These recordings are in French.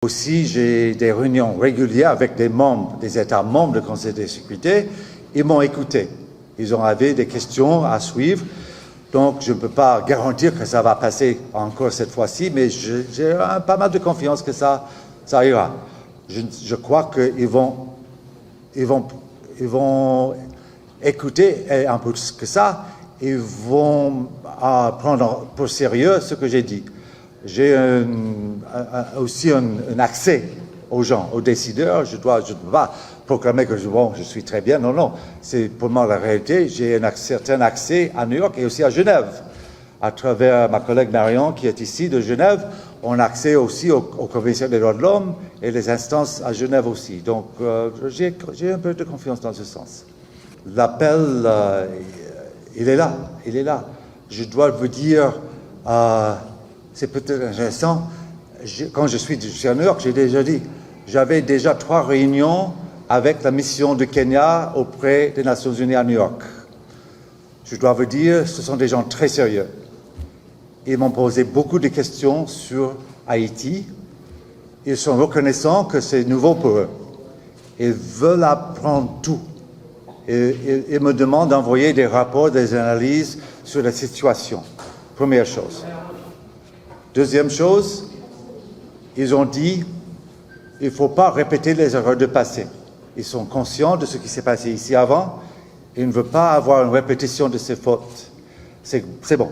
Aussi, j'ai des réunions régulières avec des membres, des États membres du Conseil de sécurité. Ils m'ont écouté. Ils ont avait des questions à suivre. Donc, je ne peux pas garantir que ça va passer encore cette fois-ci, mais j'ai pas mal de confiance que ça ira. Je crois qu'ils vont écouter, et un peu plus que ça, ils vont prendre pour sérieux ce que j'ai dit. J'ai aussi un accès aux gens, aux décideurs. Je ne peux pas proclamer que je suis très bien. Non, non. C'est pour moi la réalité. J'ai un certain accès à New York et aussi à Genève. À travers ma collègue Marion, qui est ici de Genève, on a accès aussi au Commission des droits de l'homme et les instances à Genève aussi. Donc, j'ai un peu de confiance dans ce sens. L'appel, il est là. Il est là. Je dois vous dire... c'est peut-être intéressant. Quand je suis à New York, j'ai déjà dit, j'avais déjà 3 réunions avec la mission de Kenya auprès des Nations Unies à New York. Je dois vous dire, ce sont des gens très sérieux. Ils m'ont posé beaucoup de questions sur Haïti. Ils sont reconnaissants que c'est nouveau pour eux. Ils veulent apprendre tout. Ils me demandent d'envoyer des rapports, des analyses sur la situation. Première chose. Deuxième chose, ils ont dit il ne faut pas répéter les erreurs du passé. Ils sont conscients de ce qui s'est passé ici avant. Ils ne veulent pas avoir une répétition de ces fautes. C'est bon.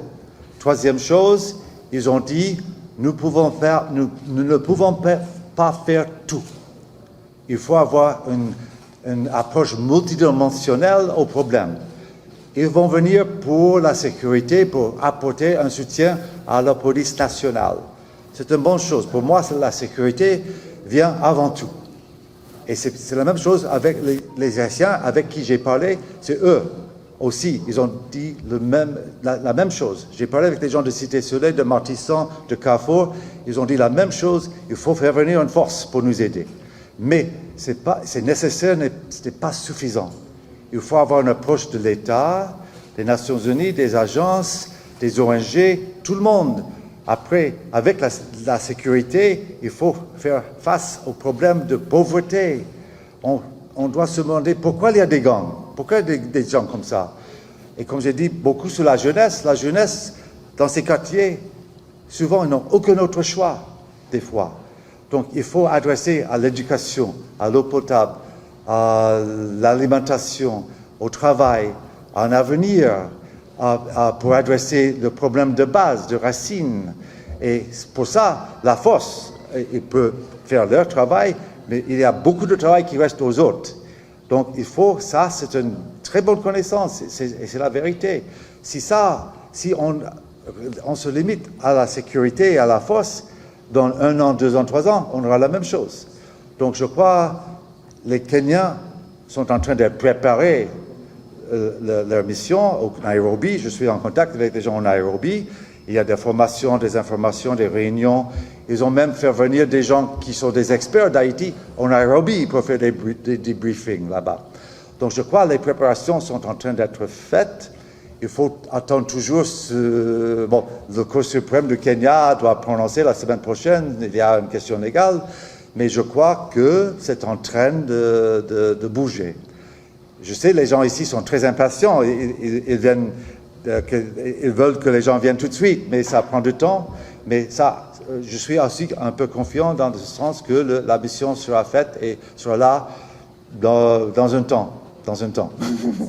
Troisième chose, ils ont dit nous ne pouvons pas faire tout. Il faut avoir une approche multidimensionnelle au problème. Ils vont venir pour la sécurité, pour apporter un soutien à la police nationale. C'est une bonne chose. Pour moi, la sécurité vient avant tout. Et c'est la même chose avec les Haïtiens avec qui j'ai parlé. C'est eux aussi. Ils ont dit la même chose. J'ai parlé avec des gens de Cité-Soleil, de Martissan, de Carrefour. Ils ont dit la même chose. Il faut faire venir une force pour nous aider. Mais c'est nécessaire, mais ce n'est pas suffisant. Il faut avoir une approche de l'État, des Nations Unies, des agences, des ONG, tout le monde. Après, avec la sécurité, il faut faire face aux problèmes de pauvreté. On doit se demander pourquoi il y a des gangs, pourquoi il y a des gens comme ça. Et comme j'ai dit, beaucoup sur la jeunesse, dans ces quartiers, souvent, ils n'ont aucun autre choix, des fois. Donc, il faut adresser à l'éducation, à l'eau potable, à l'alimentation, au travail, à un avenir, pour adresser le problème de base, de racine. Et pour ça, la force, ils peuvent faire leur travail, mais il y a beaucoup de travail qui reste aux autres. Donc il faut, ça c'est une très bonne connaissance, et c'est la vérité. Si on se limite à la sécurité et à la force, dans 1 an, 2 ans, 3 ans, on aura la même chose. Donc je crois les Kenyans sont en train de préparer leur mission au Nairobi. Je suis en contact avec des gens au Nairobi. Il y a des formations, des informations, des réunions. Ils ont même fait venir des gens qui sont des experts d'Haïti au Nairobi pour faire des briefings là-bas. Donc je crois que les préparations sont en train d'être faites. Il faut attendre toujours le Cour suprême du Kenya doit prononcer la semaine prochaine. Il y a une question légale. Mais je crois que c'est en train de bouger. Je sais, les gens ici sont très impatients. Ils veulent que les gens viennent tout de suite, mais ça prend du temps. Mais ça, je suis aussi un peu confiant dans le sens que la mission sera faite et sera là dans un temps.